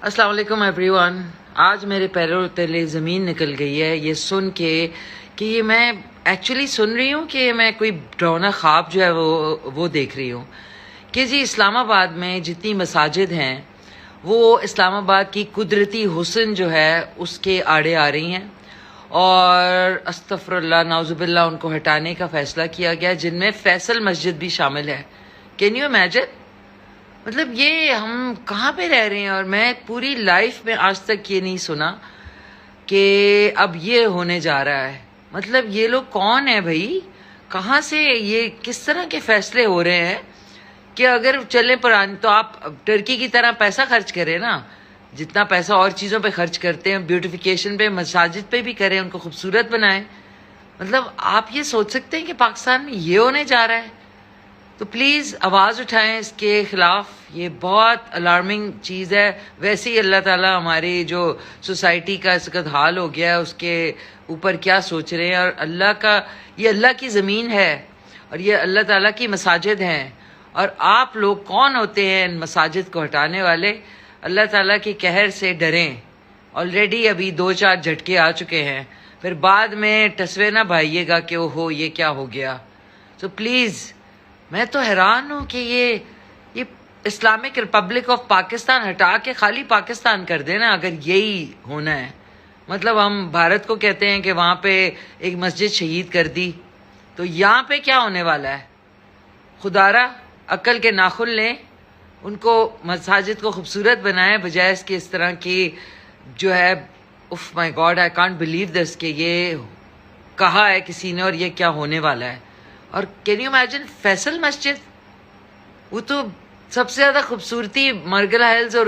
अस्सलाम वालेकुम एवरीवन। आज मेरे पैरों तले ज़मीन निकल गई है ये सुन के कि ये मैं एक्चुअली सुन रही हूँ कि मैं कोई डरावना ख्वाब जो है वो देख रही हूँ कि जी इस्लामाबाद में जितनी मसाजिद हैं वो इस्लामाबाद की कुदरती हुस्न जो है उसके आड़े आ रही हैं और अस्तगफुरुल्लाह नाउज़ुबिल्लाह उनको हटाने का फ़ैसला किया गया, जिनमें फैसल मस्जिद भी शामिल है। Can you imagine? मतलब ये हम कहाँ पे रह रहे हैं। और मैं पूरी लाइफ में आज तक ये नहीं सुना कि अब ये होने जा रहा है। मतलब ये लोग कौन है भाई, कहाँ से ये किस तरह के फैसले हो रहे हैं कि अगर चले पुरानी तो आप टर्की की तरह पैसा खर्च करें ना, जितना पैसा और चीज़ों पे खर्च करते हैं, ब्यूटिफिकेशन पे, मसाजिद पे भी करें, उनको खूबसूरत बनाएं। मतलब आप ये सोच सकते हैं कि पाकिस्तान में ये होने जा रहा है? तो प्लीज़ आवाज़ उठाएं इसके ख़िलाफ़। ये बहुत अलार्मिंग चीज़ है। वैसे ही अल्लाह ताला हमारी जो सोसाइटी का इस वक्त हाल हो गया है उसके ऊपर क्या सोच रहे हैं। और अल्लाह का, ये अल्लाह की ज़मीन है और ये अल्लाह ताला की मसाजिद हैं, और आप लोग कौन होते हैं इन मसाजिद को हटाने वाले? अल्लाह ताला के कहर से डरें। ऑलरेडी अभी 2-4 झटके आ चुके हैं, फिर बाद में टसवे ना भाइएगा कि ओहो ये क्या हो गया। तो प्लीज़, मैं तो हैरान हूँ कि ये इस्लामिक रिपब्लिक ऑफ पाकिस्तान हटा के खाली पाकिस्तान कर देना अगर यही होना है। मतलब हम भारत को कहते हैं कि वहाँ पे एक मस्जिद शहीद कर दी, तो यहाँ पे क्या होने वाला है? खुदारा अक्ल के नाखुन लें, उनको मसाजिद को खूबसूरत बनाएं, बजाय इसके इस तरह की जो है उफ my God I can't believe this कि ये कहा है किसी ने और ये क्या होने वाला है। और कैन यू इमेजिन फैसल मस्जिद, वो तो सबसे ज़्यादा खूबसूरती मरगला हिल्स और